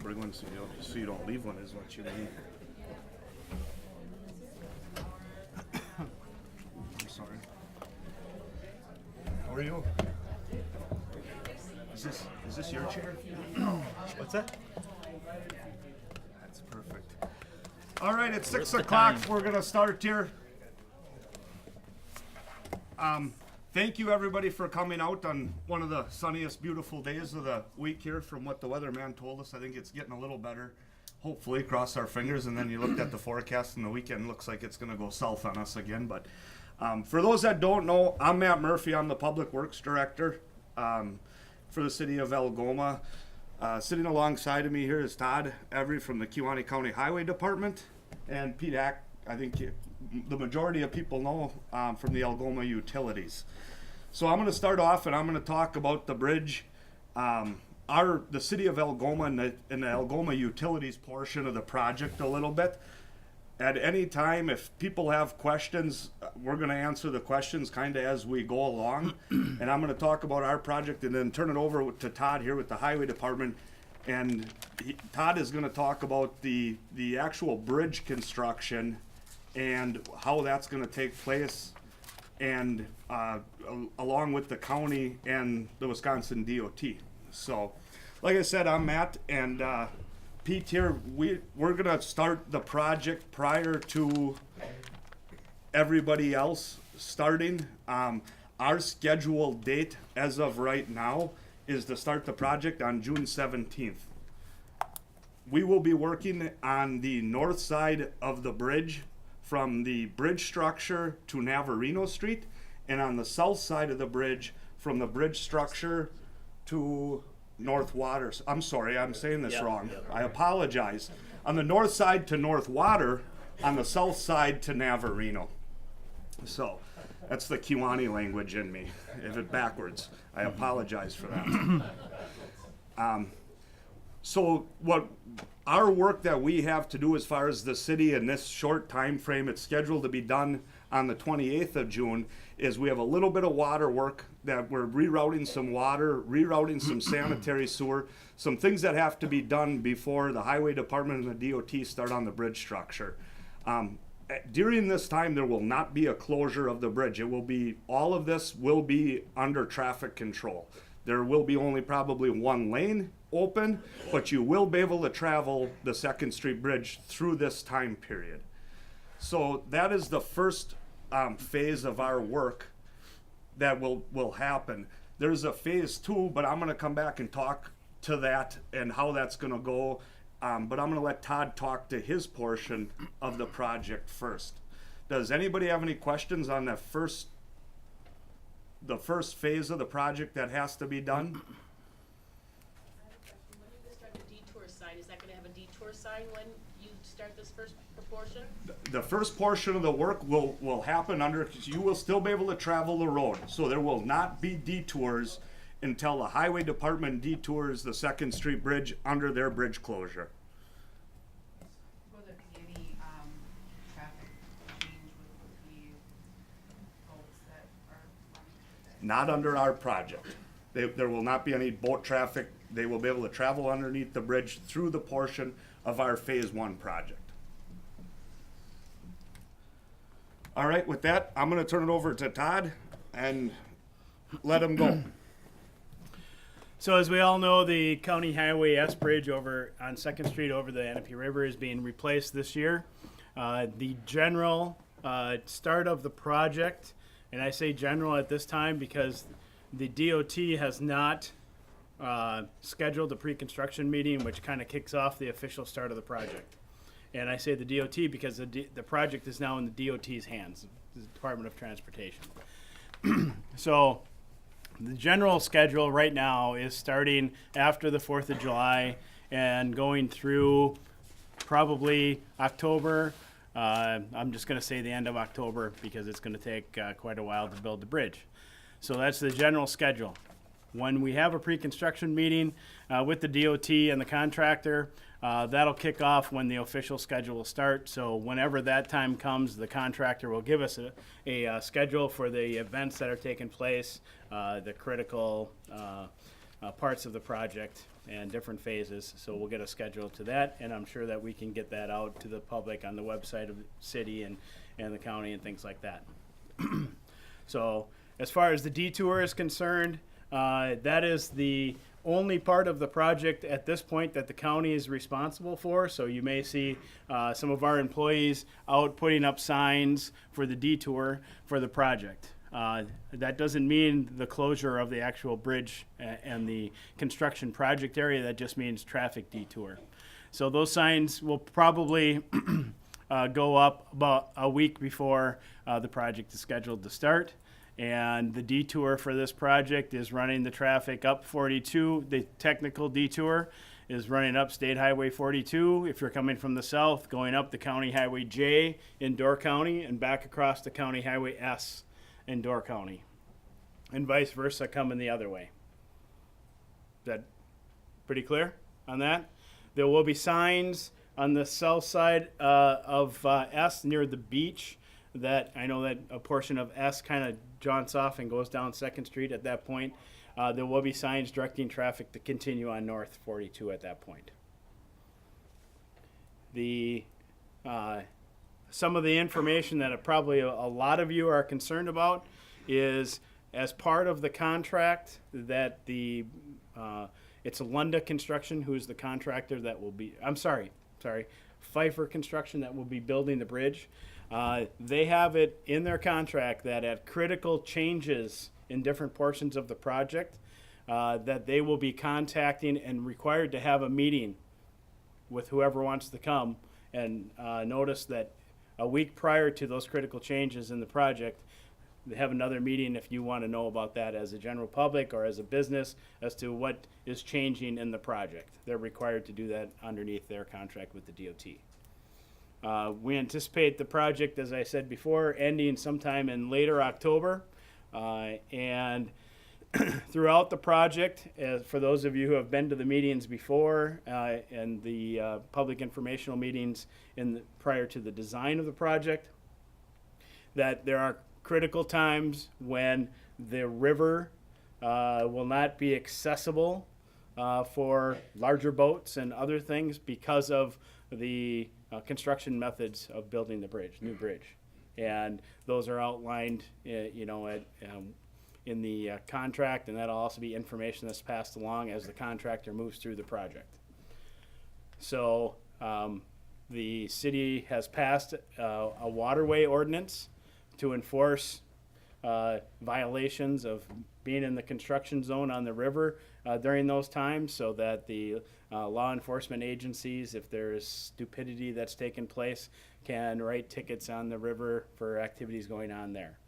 bring one so you don't leave one is what you mean. I'm sorry. How are you? Is this your chair? What's that? That's perfect. All right, it's 6 o'clock. We're gonna start here. Thank you everybody for coming out on one of the sunniest, beautiful days of the week here. From what the weatherman told us, I think it's getting a little better. Hopefully, cross our fingers. And then you looked at the forecast, and the weekend looks like it's gonna go south on us again. But for those that don't know, I'm Matt Murphy. I'm the Public Works Director for the City of Algoma. Sitting alongside of me here is Todd Every from the Kewaunee County Highway Department, and Pete Haack, I think the majority of people know from the Algoma Utilities. So I'm going to start off and I'm going to talk about the bridge. The City of Algoma and the Algoma Utilities portion of the project a little bit. At any time, if people have questions, we're going to answer the questions kind of as we go along. And I'm going to talk about our project and then turn it over to Todd here with the Highway Department. And Todd is going to talk about the actual bridge construction and how that's going to take place, and along with the county and the Wisconsin DOT. So, like I said, I'm Matt, and Pete here. We're going to start the project prior to everybody else starting. Our scheduled date as of right now is to start the project on June 17th. We will be working on the north side of the bridge from the bridge structure to Navarino Street, and on the south side of the bridge from the bridge structure to North Water. I'm sorry, I'm saying this wrong. I apologize. On the north side to North Water, on the south side to Navarino. So that's the Kewaunee language in me. If it's backwards, I apologize for that. So what our work that we have to do as far as the city in this short time frame, it's scheduled to be done on the 28th of June, is we have a little bit of water work that we're rerouting some water, rerouting some sanitary sewer, some things that have to be done before the Highway Department and the DOT start on the bridge structure. During this time, there will not be a closure of the bridge. It will be, all of this will be under traffic control. There will be only probably one lane open, but you will be able to travel the 2nd Street Bridge through this time period. So that is the first phase of our work that will happen. There's a phase 2, but I'm going to come back and talk to that and how that's going to go. But I'm going to let Todd talk to his portion of the project first. Does anybody have any questions on the first phase of the project that has to be done? I have a question. When you start the Detour sign, is that going to have a Detour sign when you start this first proportion? The first portion of the work will happen under, you will still be able to travel the road. So there will not be detours until the Highway Department detours the 2nd Street Bridge under their bridge closure. Will there be any traffic change with the boats that are running today? Not under our project. There will not be any boat traffic. They will be able to travel underneath the bridge through the portion of our phase 1 project. All right, with that, I'm going to turn it over to Todd and let him go. So as we all know, the County Highway S Bridge over on 2nd Street over the Anape River is being replaced this year. The general start of the project, and I say general at this time because the DOT has not scheduled a pre-construction meeting, which kind of kicks off the official start of the project. And I say the DOT because the project is now in the DOT's hands, the Department of Transportation. So the general schedule right now is starting after the 4th of July and going through probably October. I'm just going to say the end of October because it's going to take quite a while to build the bridge. So that's the general schedule. When we have a pre-construction meeting with the DOT and the contractor, that'll kick off when the official schedule will start. So whenever that time comes, the contractor will give us a schedule for the events that are taking place, the critical parts of the project and different phases. So we'll get a schedule to that, and I'm sure that we can get that out to the public on the website of the city and the county and things like that. So as far as the detour is concerned, that is the only part of the project at this point that the county is responsible for. So you may see some of our employees out putting up signs for the detour for the project. That doesn't mean the closure of the actual bridge and the construction project area. That just means traffic detour. So those signs will probably go up about a week before the project is scheduled to start. And the detour for this project is running the traffic up 42. The technical detour is running up State Highway 42 if you're coming from the south, going up the County Highway J in Door County and back across the County Highway S in Door County, and vice versa coming the other way. Is that pretty clear on that? There will be signs on the south side of S near the beach. That I know that a portion of S kind of jaunts off and goes down 2nd Street at that point. There will be signs directing traffic to continue on North 42 at that point. Some of the information that probably a lot of you are concerned about is as part of the contract that it's Lunda Construction who's the contractor that will be, Pfeiffer Construction that will be building the bridge. They have it in their contract that at critical changes in different portions of the project, that they will be contacting and required to have a meeting with whoever wants to come. And notice that a week prior to those critical changes in the project, they have another meeting if you want to know about that as a general public or as a business as to what is changing in the project. They're required to do that underneath their contract with the DOT. We anticipate the project, as I said before, ending sometime in later October. And throughout the project, for those of you who have been to the meetings before and the public informational meetings prior to the design of the project, that there are critical times when the river will not be accessible for larger boats and other things because of the construction methods of building the bridge, new bridge. And those are outlined, in the contract, and that'll also be information that's passed along as the contractor moves through the project. So the city has passed a waterway ordinance to enforce violations of being in the construction zone on the river during those times, so that the law enforcement agencies, if there is stupidity that's taken place, can write tickets on the river for activities going on there.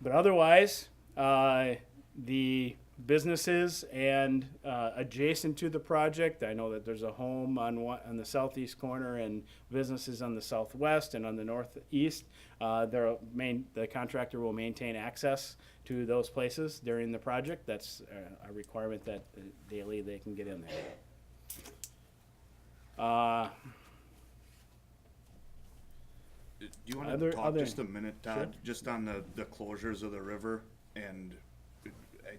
But otherwise, the businesses and adjacent to the project, I know that there's a home on the southeast corner and businesses on the southwest and on the northeast. The contractor will maintain access to those places during the project. That's a requirement that daily they can get in there. Do you want to talk just a minute, Todd, Sure. just on the closures of the river? And I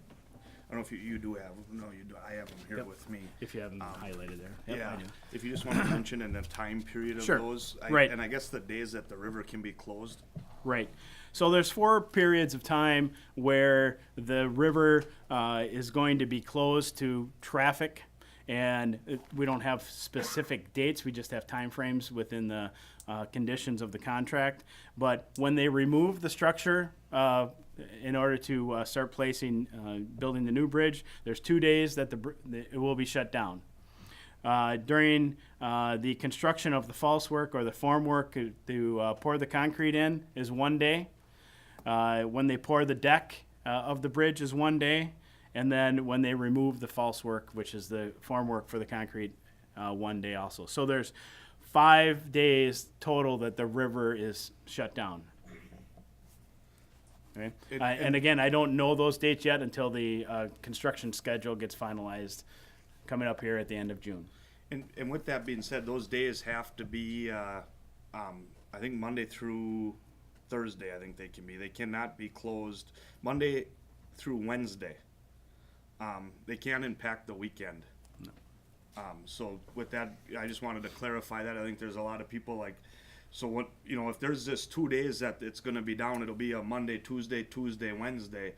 don't know if you do have them. No, you do. I have them here Yep. with me. If you have them highlighted there. Yep, Yeah, I do. if you just want to mention in the time period of Sure. those. Right. And I guess the days that the river can be closed. Right. So there's 4 periods of time where the river is going to be closed to traffic, and we don't have specific dates. We just have time frames within the conditions of the contract. But when they remove the structure in order to start building the new bridge, there's 2 days that it will be shut down. During the construction of the false work or the form work to pour the concrete in is 1 day. When they pour the deck of the bridge is 1 day. And then when they remove the false work, which is the form work for the concrete, 1 day also. So there's 5 days total that the river is shut down. Okay. And again, I don't know those dates yet until the construction schedule gets finalized coming up here at the end of June. And with that being said, those days have to be, I think Monday through Thursday, I think they can be. They cannot be closed Monday through Wednesday. they can't impact the weekend. So with that, I just wanted to clarify that. I think there's a lot of people like, so what, you know, if there's this 2 days that it's gonna be down, it'll be a Monday, Tuesday, Wednesday.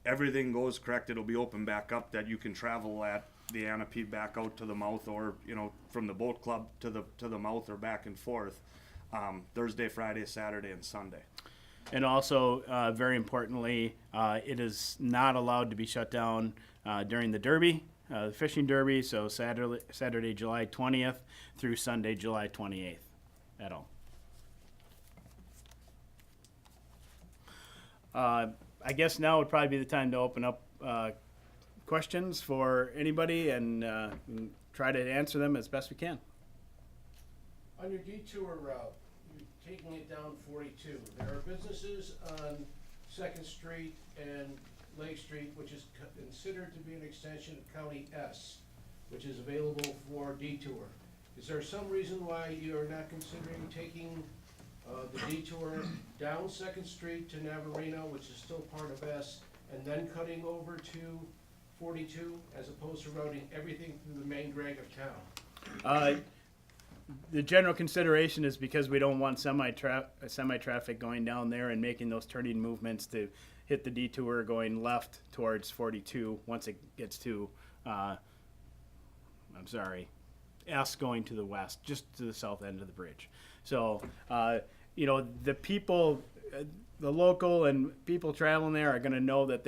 Everything goes correct, it'll be open back up, that you can travel at the Anapee back out to the mouth, or, you know, from the boat club to the mouth or back and forth, Thursday, Friday, Saturday, and Sunday. And also, very importantly, it is not allowed to be shut down during the Derby, the fishing Derby, so Saturday, July 20th through Sunday, July 28th at all. I guess now would probably be the time to open up questions for anybody and try to answer them as best we can. On your detour route, you're taking it down 42. There are businesses on 2nd Street and Lake Street, which is considered to be an extension of County S, which is available for detour. Is there some reason why you are not considering taking the detour down 2nd Street to Navarino, which is still part of S, and then cutting over to 42, as opposed to routing everything through the main drag of town? The general consideration is because we don't want semi-traffic going down there and making those turning movements to hit the detour going left towards 42 once it gets to, S going to the west, just to the south end of the bridge. So, you know, the people, the local and people traveling there are going to know that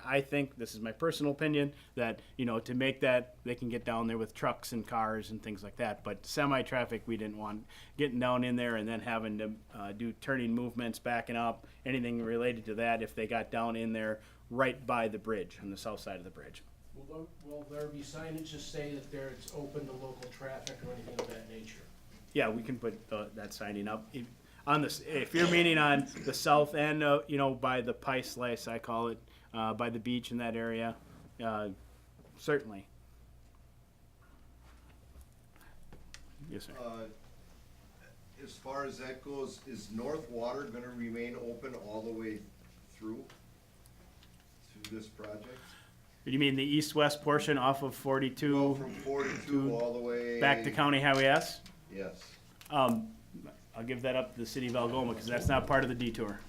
I think, this is my personal opinion, that, you know, to make that, they can get down there with trucks and cars and things like that. But semi-traffic, we didn't want getting down in there and then having to do turning movements, backing up, anything related to that if they got down in there right by the bridge, on the south side of the bridge. Will there be signage to say that it's open to local traffic or anything of that nature? Yeah, we can put that signing up. If you're meaning on the south end, you know, by the pie slice, I call it, by the beach in that area, certainly. Yes, sir. As far as that goes, is North Water gonna remain open all the way through this project? You mean the east-west portion off of 42? Well, from 42 all the way back to County Highway S? Yes. I'll give that up to the City of Algoma because that's not part of the detour.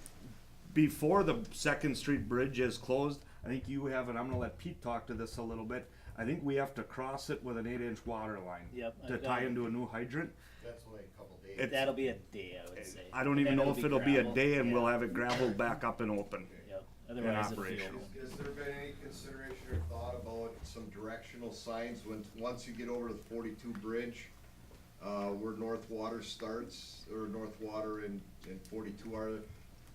Before the 2nd Street Bridge is closed, I think you have, and I'm gonna let Pete talk to this a little bit, I think we have to cross it with an 8-inch water line. Yep, To I've tie got- into a new hydrant. That's only a couple days. It's- That'll be a day, I would say. I don't even And know if it'll be a gravel. day, and Yeah. we'll have it gravelled back up and open. Yep, otherwise it'll be operational. open. Has there been any consideration or thought about some directional signs once you get over to the 42 bridge, where North Water starts, or North Water and 42 are,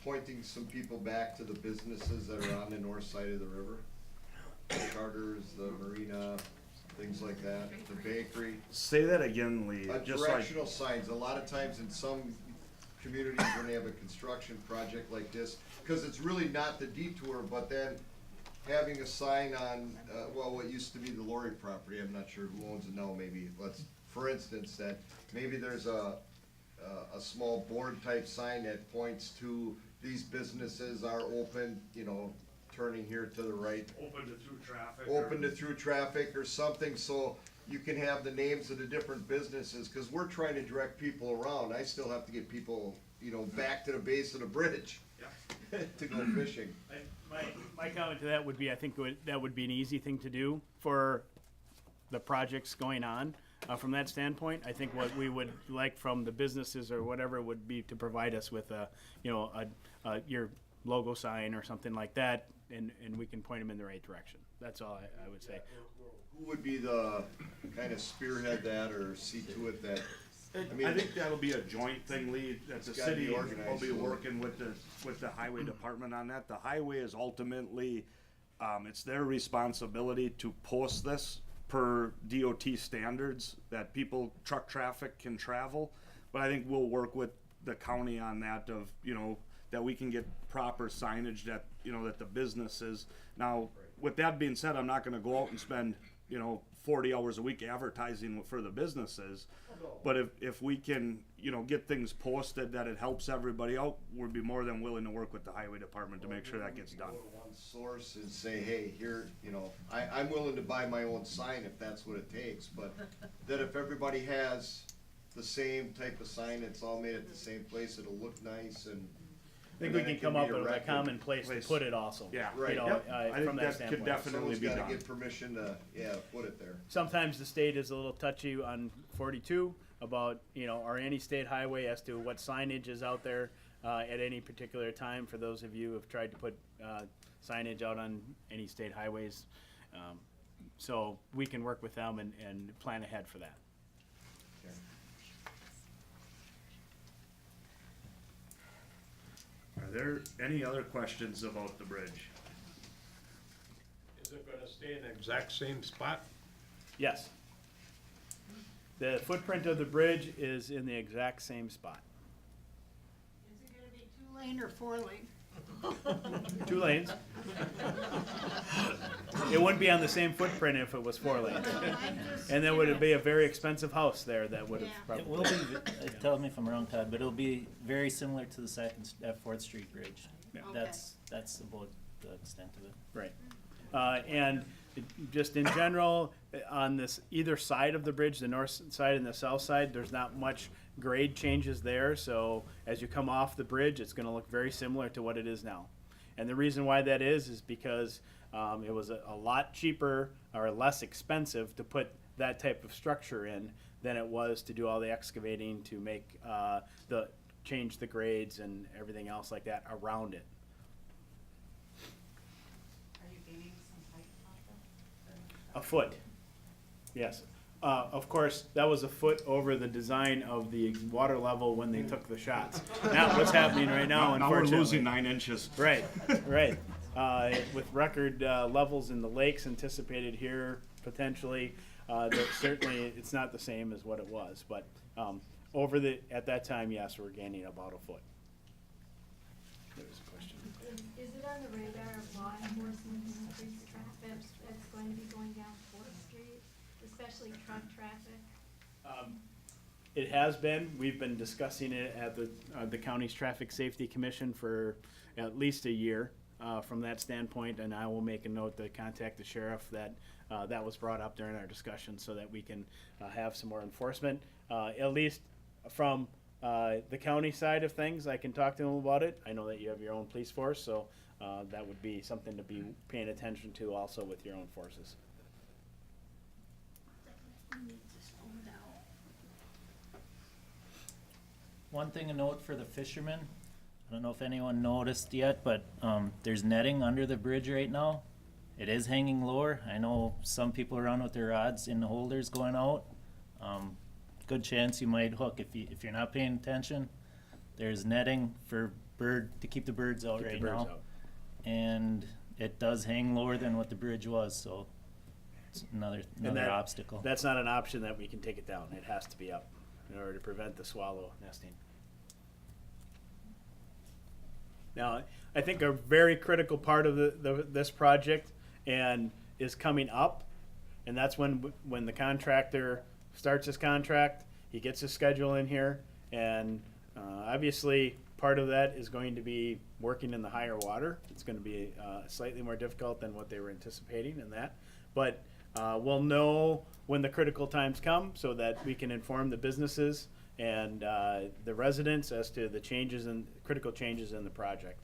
pointing some people back to the businesses that are on the north side of the river? The charters, the marina, things like that, the bakery. Say that again, Lee, just like, Directional signs, a lot of times in some communities when they have a construction project like this, because it's really not the detour, but then having a sign on, what used to be the Lori property, I'm not sure who owns it now, maybe, for instance, that maybe there's a small board type sign that points to these businesses are open, you know, turning here to the right, open to through traffic. open to through traffic or something, so you can have the names of the different businesses, cause we're trying to direct people around. I still have to get people, you know, back to the base of the bridge to go fishing. My comment to that would be, I think that would be an easy thing to do for the projects going on. From that standpoint, I think what we would like from the businesses or whatever would be to provide us with your logo sign or something like that, and we can point them in the right direction. That's all I would say. Who would be the kind of spearhead that or see to it that, I think that'll be a joint thing, Lee, that the It's gotta be city will organized, be so- working with the highway department on that. The highway is ultimately, it's their responsibility to post this per DOT standards, that truck traffic can travel. But I think we'll work with the county on that of, you know, that we can get proper signage that, you know, that the businesses. Now, with that being said, I'm not gonna go out and spend, you know, 40 hours a week advertising for the businesses. But if we can, you know, get things posted that it helps everybody out, we'd be more than willing to work with the highway department to make sure that gets done. Go to one source and say, hey, here, you know, I'm willing to buy my own sign if that's what it takes, but that if everybody has the same type of sign, it's all made at the same place, it'll look nice and. I think we can come up with a common place to put it also. Yeah. Right. You know, Yep. I from think that that standpoint. could definitely Someone's be gotta done. get permission to, put it there. Sometimes the state is a little touchy on 42 about, you know, or any state highway as to what signage is out there at any particular time. For those of you who have tried to put signage out on any state highways. So we can work with them and plan ahead for that. Are there any other questions about the bridge? Is it gonna stay in the exact same spot? Yes. The footprint of the bridge is in the exact same spot. Is it gonna be 2-lane or 4-lane? 2 lanes. It wouldn't be on the same footprint if it was 4 lanes. And there would be a very expensive house there that would have Yeah. It probably. will be, tell me if I'm wrong, Todd, but it'll be very similar to the Fourth Street Bridge. Yeah. That's about the extent of it. Right. And just in general, on this either side of the bridge, the north side and the south side, there's not much grade changes there. So as you come off the bridge, it's going to look very similar to what it is now. And the reason why that is because it was a lot cheaper or less expensive to put that type of structure in than it was to do all the excavating to make change the grades and everything else like that around it. Are you gaining some height off A foot, yes. Of course, that was a foot over the design of the water level when they took the shots. Not what's happening right now, Now we're unfortunately. losing 9 inches. Right, right. With record levels in the lakes anticipated here potentially, that certainly it's not the same as what it was. But at that time, yes, we're gaining about a foot. There was a question. Is it on the radar of law enforcement to increase traffic that's going to be going down 4th Street, especially truck traffic? It has been. We've been discussing it at the county's Traffic Safety Commission for at least a year from that standpoint, and I will make a note to contact the sheriff that that was brought up during our discussion so that we can have some more enforcement. At least from the county side of things, I can talk to them about it. I know that you have your own police force, so that would be something to be paying attention to also with your own forces. One thing to note for the fishermen, I don't know if anyone noticed yet, but there's netting under the bridge right now. It is hanging lower. I know some people run with their rods in the holders going out. Good chance you might hook if you're not paying attention. There's netting for to keep the birds out Keep the right birds now. out. And it does hang lower than what the bridge was, so it's another that- obstacle. That's not an option that we can take it down. It has to be up in order to prevent the swallow nesting. Now, I think a very critical part of this project and is coming up, and that's when the contractor starts his contract, he gets his schedule in here, and obviously part of that is going to be working in the higher water. It's going to be slightly more difficult than what they were anticipating in that, but we'll know when the critical times come so that we can inform the businesses and the residents as to the critical changes in the project.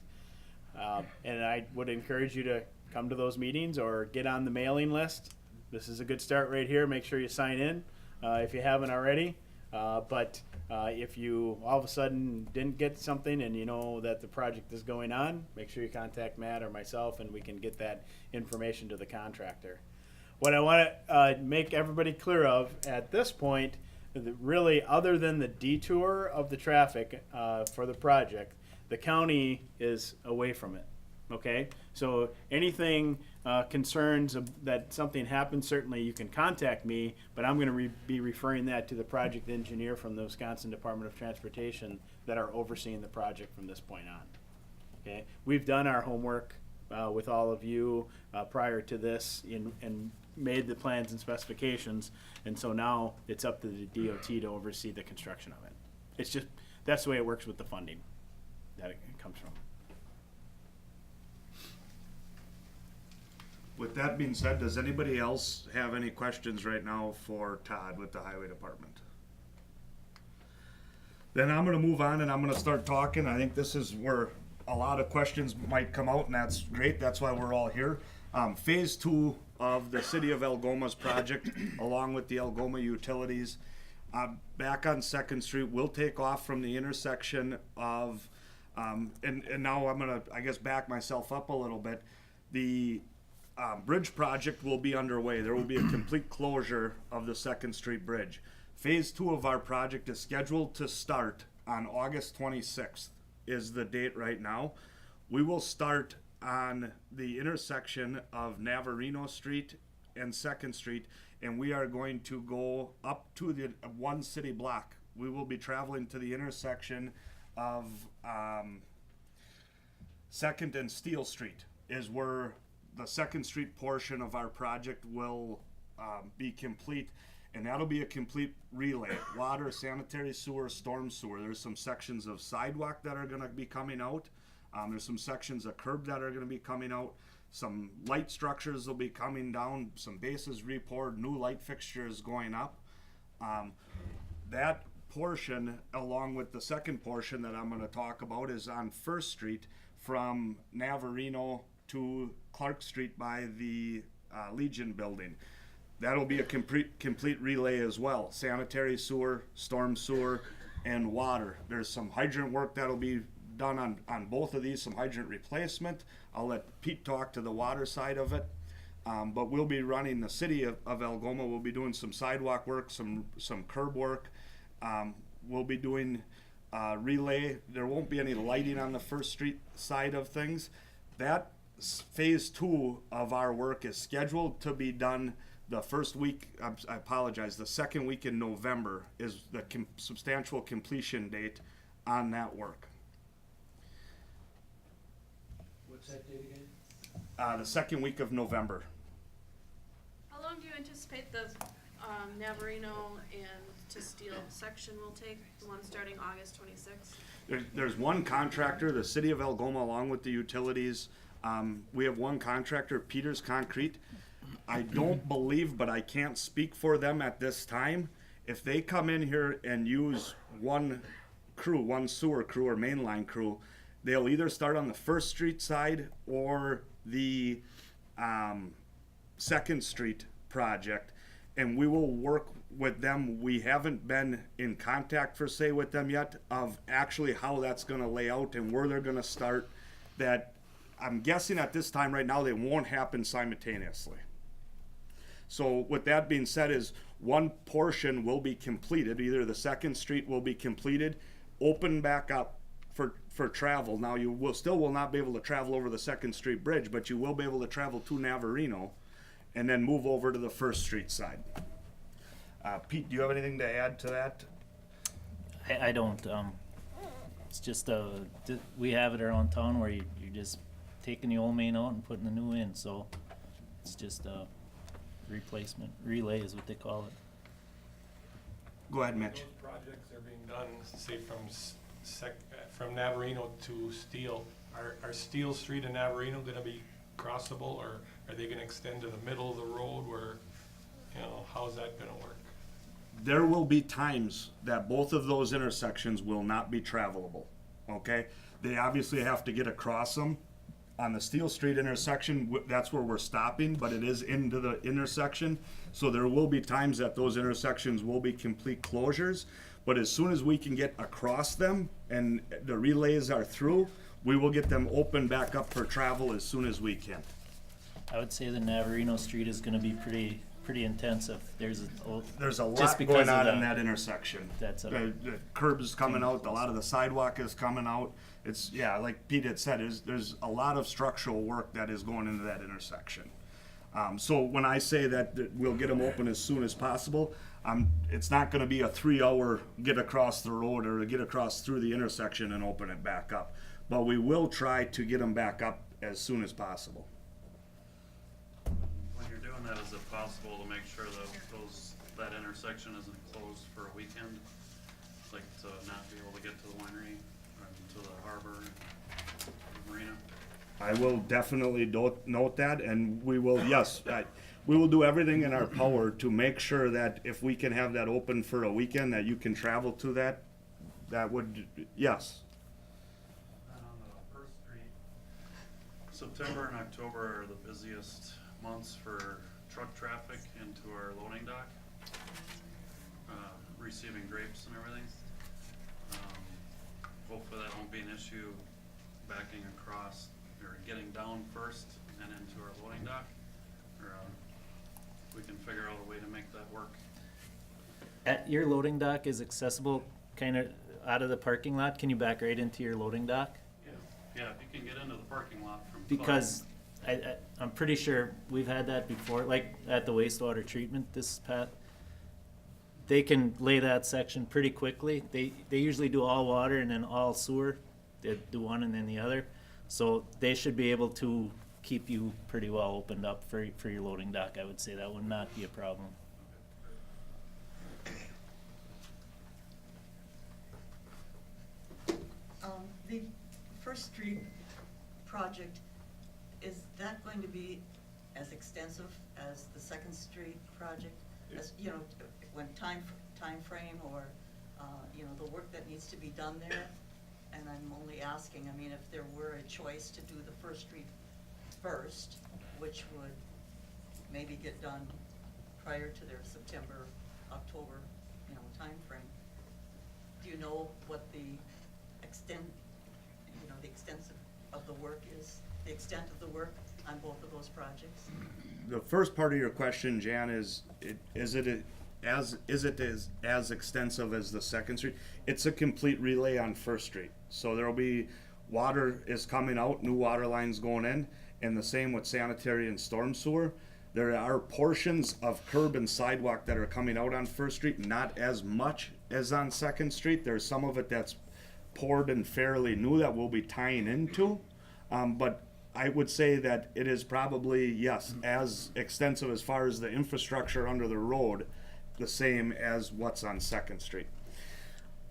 And I would encourage you to come to those meetings or get on the mailing list. This is a good start right here. Make sure you sign in if you haven't already. But if you all of a sudden didn't get something and you know that the project is going on, make sure you contact Matt or myself and we can get that information to the contractor. What I want to make everybody clear of at this point, really other than the detour of the traffic for the project, the county is away from it. Okay, so anything concerns that something happens, certainly you can contact me, but I'm going to be referring that to the project engineer from the Wisconsin Department of Transportation that are overseeing the project from this point on. Okay, we've done our homework with all of you prior to this and made the plans and specifications. And so now it's up to the DOT to oversee the construction of it. It's just, that's the way it works with the funding that it comes from. With that being said, does anybody else have any questions right now for Todd with the Highway Department? Then I'm gonna move on and I'm gonna start talking. I think this is where a lot of questions might come out, and that's great. That's why we're all here. Phase 2 of the City of Algoma's project, along with the Algoma Utilities, back on 2nd Street, will take off from the intersection of, and now I'm gonna, I guess, back myself up a little bit. The bridge project will be underway. There will be a complete closure of the 2nd Street Bridge. Phase 2 of our project is scheduled to start on August 26th is the date right now. We will start on the intersection of Navarino Street and 2nd Street, and we are going to go up to the one city block. We will be traveling to the intersection of 2nd and Steel Street is where the 2nd Street portion of our project will be complete, and that'll be a complete relay. Water, sanitary sewer, storm sewer. There's some sections of sidewalk that are gonna be coming out. There's some sections of curb that are gonna be coming out. Some light structures will be coming down, some bases repoured, new light fixtures going up. That portion, along with the second portion that I'm gonna talk about, is on 1st Street from Navarino to Clark Street by the Legion building. That'll be a complete relay as well. Sanitary sewer, storm sewer, and water. There's some hydrant work that'll be done on both of these, some hydrant replacement. I'll let Pete talk to the water side of it. But we'll be running the City of Algoma. We'll be doing some sidewalk work, some curb work. We'll be doing relay. There won't be any lighting on the 1st Street side of things. That phase 2 of our work is scheduled to be done the first week, I apologize, the 2nd week in November is the substantial completion date on that work. What's that date again? The 2nd week of November. How long do you anticipate the Navarino and to Steel section will take, the one starting August 26th? There's one contractor, the City of Algoma, along with the utilities. We have one contractor, Peters Concrete. I don't believe, but I can't speak for them at this time. If they come in here and use one crew, one sewer crew or mainline crew, they'll either start on the 1st Street side or the 2nd Street project, and we will work with them. We haven't been in contact per se with them yet of actually how that's gonna lay out and where they're gonna start. That I'm guessing at this time right now they won't happen simultaneously. So with that being said, is one portion will be completed, either the 2nd Street will be completed, open back up for travel. Now you will not be able to travel over the 2nd Street Bridge, but you will be able to travel to Navarino and then move over to the 1st Street side. Pete, do you have anything to add to that? I don't. It's just we have it around town where you're just taking the old main out and putting the new in. So it's just a replacement relay is what they call it. Go ahead, Mitch. Those projects are being done, say from Navarino to Steel. Are Steel Street and Navarino going to be crossable, or are they going to extend to the middle of the road? Where, how's that going to work? There will be times that both of those intersections will not be travelable, okay? They obviously have to get across them. On the Steel Street intersection, that's where we're stopping, but it is into the intersection. So there will be times that those intersections will be complete closures, but as soon as we can get across them and the relays are through, we will get them open back up for travel as soon as we can. I would say the Navarino Street is going to be pretty intensive. There's a lot just because going on of in that intersection. the Curb is coming out, a lot of the sidewalk is coming out. It's, yeah, like Pete had said, there's a lot of structural work that is going into that intersection. So when I say that we'll get them open as soon as possible, it's not gonna be a 3-hour get across the road or get across through the intersection and open it back up. But we will try to get them back up as soon as possible. When you're doing that, is it possible to make sure that that intersection isn't closed for a weekend? Like to not be able to get to the winery or to the harbor, the marina? I will definitely note that, and we will, yes, we will do everything in our power to make sure that if we can have that open for a weekend, that you can travel to that, that would, yes. And on the First Street, September and October are the busiest months for truck traffic into our loading dock, receiving grapes and everything. Hopefully that won't be an issue backing across or getting down first and into our loading dock, or we can figure out a way to make that work. Your loading dock is accessible kind of out of the parking lot. Can you back right into your loading dock? Yeah, if you can get into the parking lot from. Because I'm pretty sure we've had that before, like at the wastewater treatment this past. They can lay that section pretty quickly. They usually do all water and then all sewer. They do one and then the other. So they should be able to keep you pretty well opened up for your loading dock. I would say that would not be a problem. The First Street project, is that going to be as extensive as the Second Street project? As, you know, when time frame or, you know, the work that needs to be done there? And I'm only asking, I mean, if there were a choice to do the First Street first, which would maybe get done prior to their September, October, you know, time frame. Do you know what the extent of the work is, the extent of the work on both of those projects? The first part of your question, Jan, is it as extensive as the Second Street? It's a complete relay on First Street. So there'll be water is coming out, new water lines going in, and the same with sanitary and storm sewer. There are portions of curb and sidewalk that are coming out on First Street, not as much as on Second Street. There's some of it that's poured and fairly new that we'll be tying into. But I would say that it is probably, yes, as extensive as far as the infrastructure under the road, the same as what's on Second Street.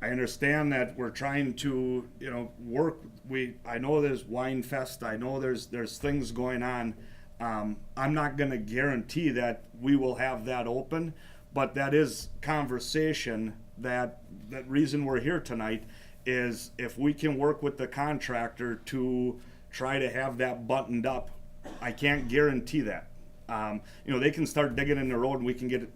I understand that we're trying to, you know, work. I know there's Wine Fest. I know there's things going on. I'm not going to guarantee that we will have that open, but that is conversation. That reason we're here tonight is if we can work with the contractor to try to have that buttoned up. I can't guarantee that. You know, they can start digging in the road and we can get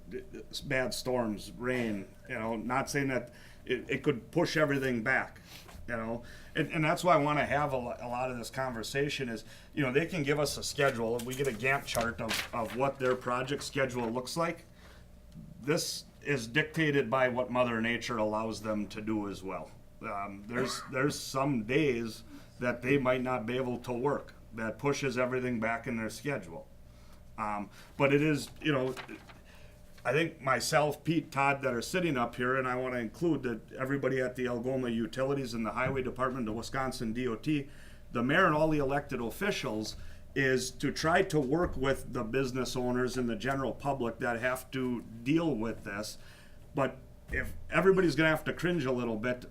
bad storms, rain, you know, not saying that it could push everything back, you know. And that's why I want to have a lot of this conversation is, you know, they can give us a schedule. We get a Gantt chart of what their project schedule looks like. This is dictated by what Mother Nature allows them to do as well. There's some days that they might not be able to work. That pushes everything back in their schedule. But it is, you know, I think myself, Pete, Todd, that are sitting up here, and I want to include that everybody at the Algoma Utilities and the Highway Department, the Wisconsin DOT, the mayor and all the elected officials, is to try to work with the business owners and the general public that have to deal with this. But if everybody's going to have to cringe a little bit,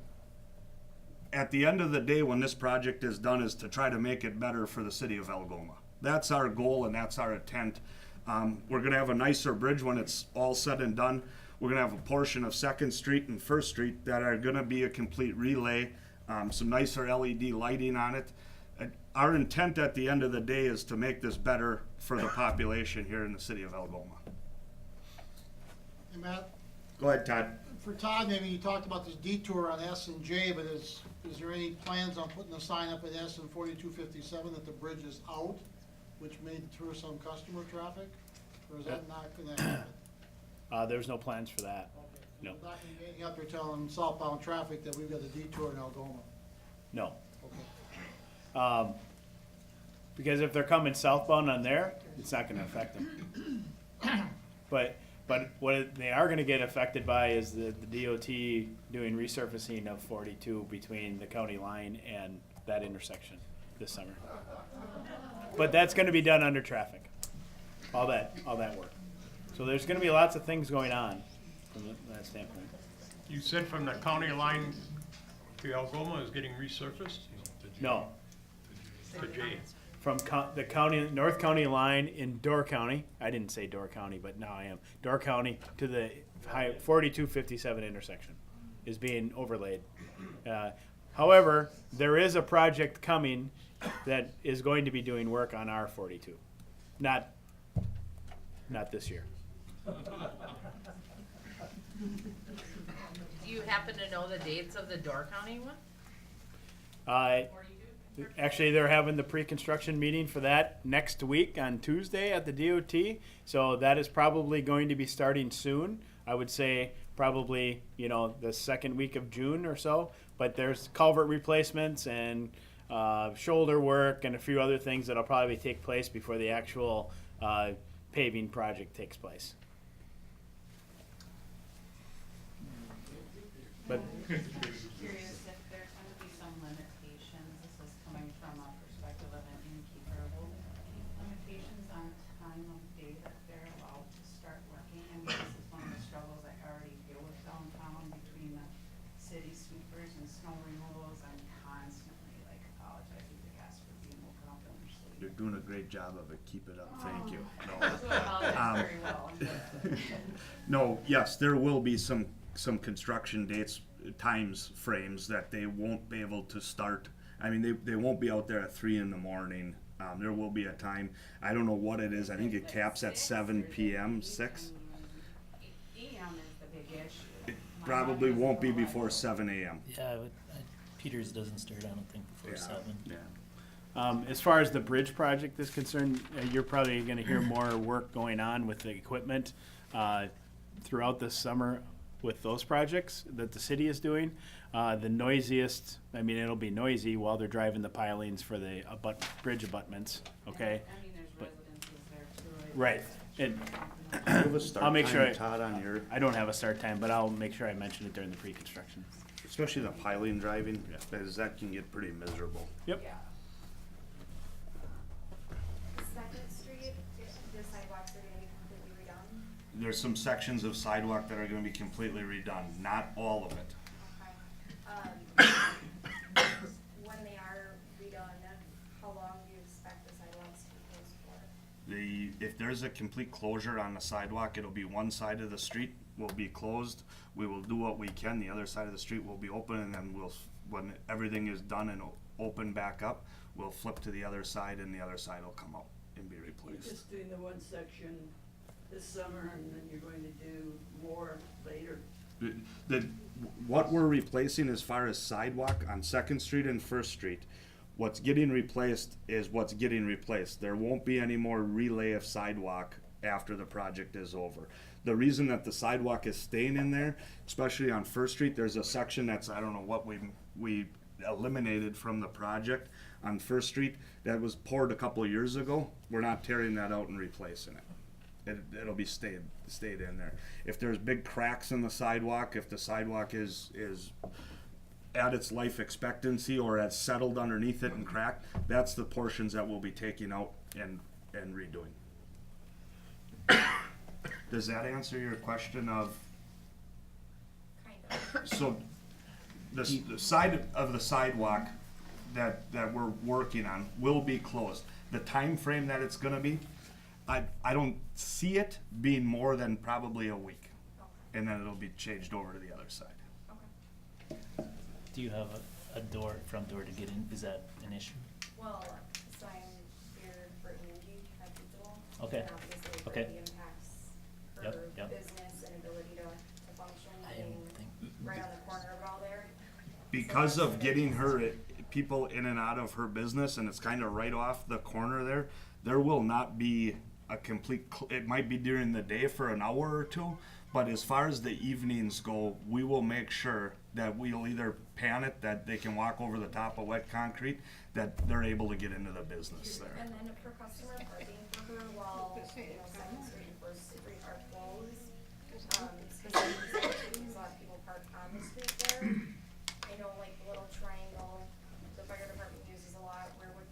at the end of the day, when this project is done, is to try to make it better for the city of Algoma. That's our goal and that's our intent. We're going to have a nicer bridge when it's all said and done. We're going to have a portion of Second Street and First Street that are going to be a complete relay, some nicer LED lighting on it. Our intent at the end of the day is to make this better for the population here in the city of Algoma. Hey, Matt. Go ahead, Todd. For Todd, maybe you talked about this detour on S and J, but is there any plans on putting a sign up at S and 4257 that the bridge is out, which may deter some customer traffic? Or is that not going to happen? There's no plans for that. Okay. No. You're not going to be getting up there telling southbound traffic that we've got a detour in Algoma? No. Okay. Because if they're coming southbound on there, it's not going to affect them. But what they are going to get affected by is the DOT doing resurfacing of 42 between the county line and that intersection. this summer. But that's gonna be done under traffic, all that work. So there's gonna be lots of things going on from that standpoint. You said from the county line to Algoma is getting resurfaced? No, To J. from the county, North County line in Door County, I didn't say Door County, but now I am, Door County to the 4257 intersection is being overlaid. However, there is a project coming that is going to be doing work on our 42. Not this year. Do you happen to know the dates of the Door County one? Actually, they're having the pre-construction meeting for that next week on Tuesday at the DOT. So that is probably going to be starting soon. I would say probably, the second week of June or so. But there's culvert replacements and shoulder work and a few other things that'll probably take place before the actual paving project takes place. But Curious if there's going to be some limitations, this is coming from a perspective of an innkeeper, will there be limitations on time of day that they're allowed to start working? I mean, this is one of the struggles I already deal with downtown between the city sweepers and snow removals. I'm constantly apologizing to guests for being woken up in their sleep. You're doing a great job of it. Keep it up. Thank you. I apologize very well. No, yes, there will be some construction dates, times frames that they won't be able to start. I mean, they won't be out there at 3 in the morning. There will be a time, I don't know what it is, I think it caps at 7 p.m., 6. AM is the big issue. It probably won't be before 7 a.m. Yeah, Peters doesn't start, I don't think, before 7. Yeah. as far as the bridge project is concerned, you're probably going to hear more work going on with the equipment throughout the summer with those projects that the city is doing. The noisiest, it'll be noisy while they're driving the pilings for the bridge abutments, okay? I mean, there's residences there too. Right. And I'll make sure, Todd, on your, I don't have a start time, but I'll make sure I mention it during the pre-construction. especially the piling driving, because that can get pretty miserable. Yep. Second Street, the sidewalks are gonna be completely redone. There's some sections of sidewalk that are gonna be completely redone, not all of it. Okay. When they are redone, how long do you expect the sidewalks to be closed for? If there's a complete closure on the sidewalk, it'll be one side of the street will be closed. We will do what we can, the other side of the street will be open, and then when everything is done and open back up, we'll flip to the other side, and the other side will come out and be replaced. You're just doing the one section this summer, and then you're going to do more later. What we're replacing as far as sidewalk on Second Street and First Street, what's getting replaced is what's getting replaced. There won't be any more relay of sidewalk after the project is over. The reason that the sidewalk is staying in there, especially on First Street, there's a section that's, I don't know what we eliminated from the project on First Street that was poured a couple of years ago. We're not tearing that out and replacing it. It'll be stayed in there. If there's big cracks in the sidewalk, if the sidewalk is at its life expectancy or has settled underneath it and cracked, that's the portions that we'll be taking out and redoing. Does that answer your question of? Kind of. So the side of the sidewalk that we're working on will be closed. The time frame that it's gonna be, I don't see it being more than probably a week. Okay. And then it'll be changed over to the other side. Okay. Do you have a front door to get in? Is that an issue? Well, so I'm here for Angie at Digital. Okay. And obviously it Okay. really impacts her Yep. business and ability to function, I being didn't think. right on the corner of it all there. Because of getting people in and out of her business, and it's kind of right off the corner there will not be a complete, it might be during the day for an hour or two, but as far as the evenings go, we will make sure that we'll either pan it, that they can walk over the top of wet concrete, that they're able to get into the business there. And then for customer parking for her, while, Second Street and First Street are closed, specifically, because a lot of people park on the street there. I know like the little triangle, the fire department uses a lot, where would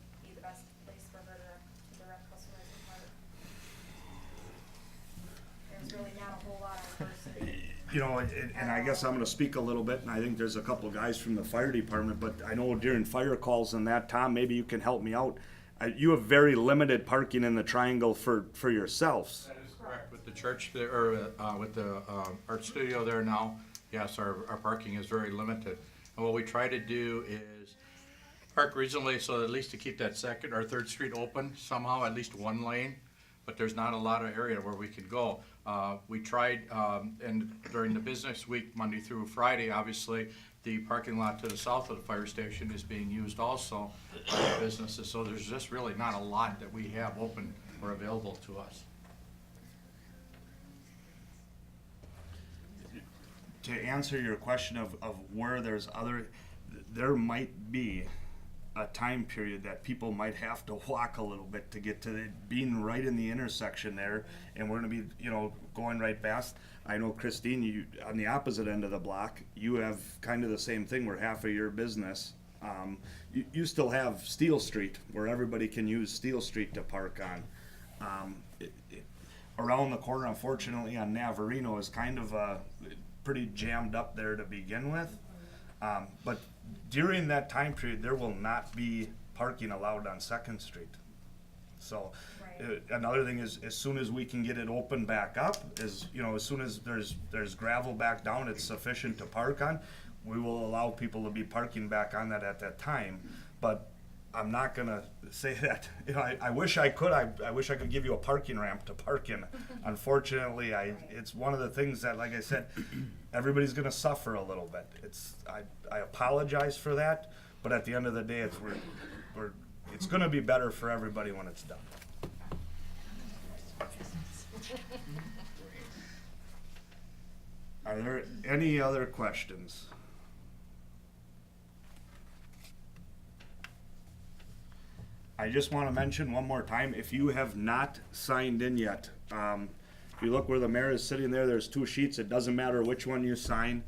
you know, and I guess I'm gonna speak a little bit, and I think there's a couple guys from the fire department, but I know during fire calls and that, Tom, maybe you can help me out. You have very limited parking in the triangle for yourselves. That is correct. With the church there, or with the art studio there now, yes, our parking is very limited. And what we try to do is park reasonably, so at least to keep that second or third street open somehow, at least one lane. But there's not a lot of area where we could go. We tried, and during the business week, Monday through Friday, obviously, the parking lot to the south of the fire station is being used also by the businesses. So there's just really not a lot that we have open or available to us. To answer your question of where there's other, there might be a time period that people might have to walk a little bit to get to being right in the intersection there, and we're gonna be, you know, going right past. I know Christine, you, on the opposite end of the block, you have kind of the same thing where half of your business, you still have Steel Street, where everybody can use Steel Street to park on. Around the corner, unfortunately, on Navarino is kind of pretty jammed up there to begin with. But during that time period, there will not be parking allowed on Second Street. So, another thing is, as soon as we can get it open back up, as soon as there's gravel back down, it's sufficient to park on, we will allow people to be parking back on that at that time. But I'm not gonna say that, I wish I could, I wish I could give you a parking ramp to park in. Unfortunately, it's one of the things that, like I said, everybody's gonna suffer a little bit. I apologize for that, but at the end of the day, it's gonna be better for everybody when it's done. Are there any other questions? I just want to mention one more time, if you have not signed in yet, if you look where the mayor is sitting there, there's 2 sheets. It doesn't matter which one you sign.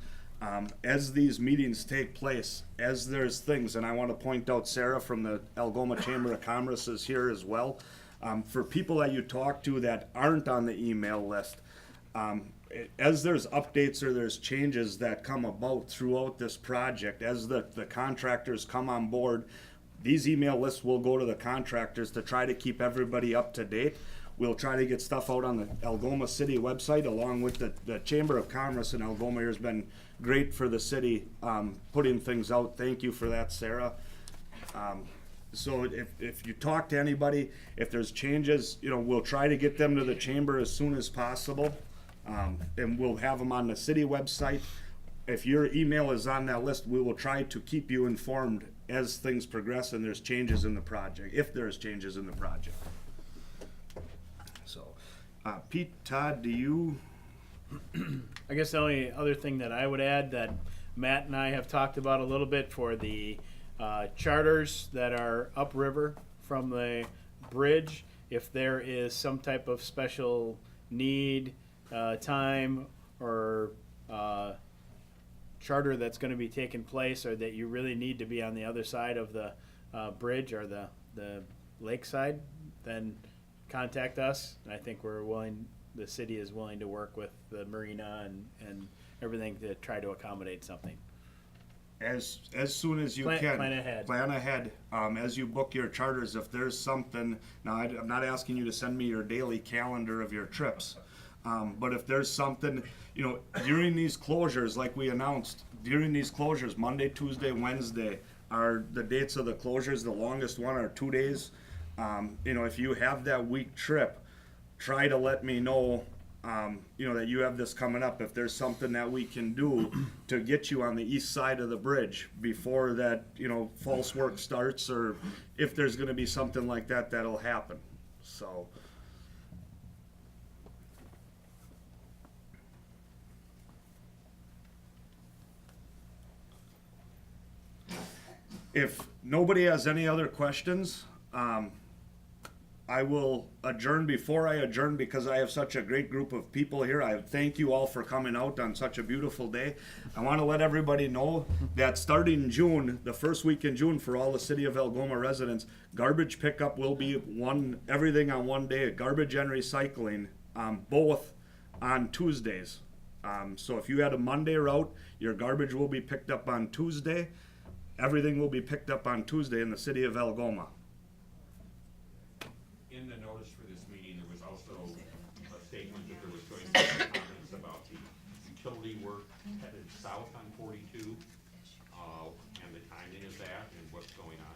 As these meetings take place, as there's things, and I want to point out Sarah from the Algoma Chamber of Commerce is here as well. For people that you talk to that aren't on the email list, as there's updates or there's changes that come about throughout this project, as the contractors come on board, these email lists will go to the contractors to try to keep everybody up to date. We'll try to get stuff out on the Algoma City website along with the Chamber of Commerce in Algoma here has been great for the city putting things out. Thank you for that, Sarah. So if you talk to anybody, if there's changes, we'll try to get them to the chamber as soon as possible. And we'll have them on the city website. If your email is on that list, we will try to keep you informed as things progress and there's changes in the project, if there's changes in the project. So, Pete, Todd, do you? I guess the only other thing that I would add that Matt and I have talked about a little bit for the charters that are upriver from the bridge, if there is some type of special need, time, or charter that's going to be taking place, or that you really need to be on the other side of the bridge or the lakeside, then contact us. And I think the city is willing to work with the marina and everything to try to accommodate something. As soon as you can. Plan ahead. Plan ahead. As you book your charters, if there's something, now I'm not asking you to send me your daily calendar of your trips. But if there's something, during these closures, like we announced, during these closures, Monday, Tuesday, Wednesday are the dates of the closures. The longest one are 2 days. If you have that week trip, try to let me know, that you have this coming up. If there's something that we can do to get you on the east side of the bridge before that, false work starts, or if there's going to be something like that, that'll happen. So. If nobody has any other questions, I will adjourn. Before I adjourn, because I have such a great group of people here, I thank you all for coming out on such a beautiful day. I want to let everybody know that starting June, the first week in June, for all the City of Algoma residents, garbage pickup will be everything on one day, garbage and recycling, both on Tuesdays. So if you had a Monday route, your garbage will be picked up on Tuesday. Everything will be picked up on Tuesday in the city of Algoma. In the notice for this meeting, there was also a statement that there was going to be comments about the utility work headed south on 42, and the timing of that and what's going on.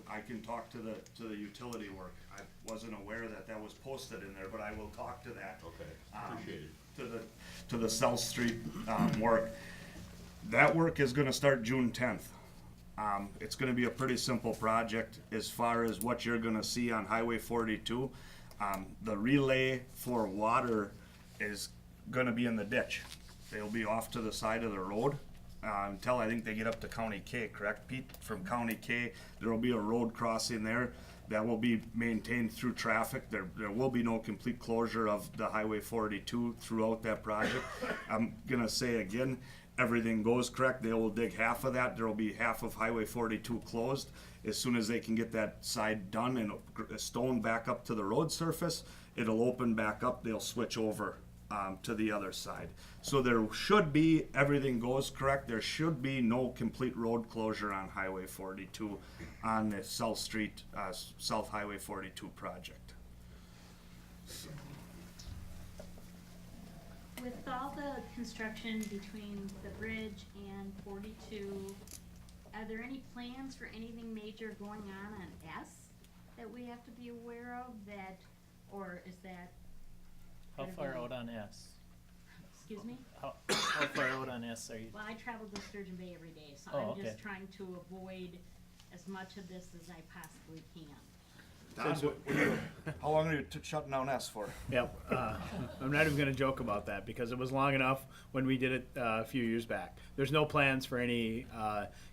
I can talk to the utility work. I wasn't aware that that was posted in there, but I will talk to that. Okay, appreciate it. To the South Street, work. That work is gonna start June 10th. It's gonna be a pretty simple project as far as what you're gonna see on Highway 42. The relay for water is gonna be in the ditch. They'll be off to the side of the road. Until I think they get up to County K, correct, Pete? From County K, there will be a road crossing there that will be maintained through traffic. There will be no complete closure of the Highway 42 throughout that project. I'm gonna say again, everything goes correct, they will dig half of that. There will be half of Highway 42 closed. As soon as they can get that side done and a stone back up to the road surface, it'll open back up, they'll switch over to the other side. So there should be, everything goes correct, there should be no complete road closure on Highway 42 on the South Street, South Highway 42 project. With all the construction between the bridge and 42, are there any plans for anything major going on S that we have to be aware of that, or is that? How far out on S? Excuse me? How far out on S are you? Well, I travel to Sturgeon Bay every day, so Oh, I'm okay. just trying to avoid as much of this as I possibly can. How long are you shutting down S for? Yep, I'm not even gonna joke about that, because it was long enough when we did it a few years back. There's no plans for any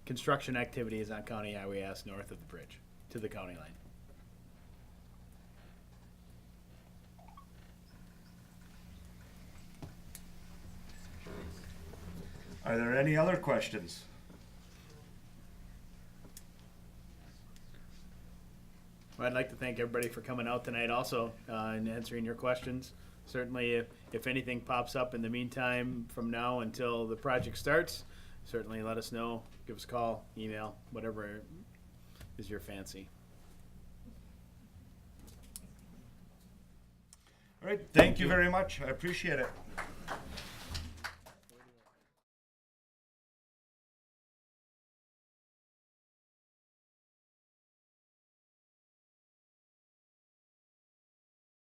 construction activities on County Highway S north of the bridge to the county line. Are there any other questions? Well, I'd like to thank everybody for coming out tonight also and answering your questions. Certainly, if anything pops up in the meantime from now until the project starts, certainly let us know. Give us a call, email, whatever is your fancy. All right, thank you very much. I appreciate it.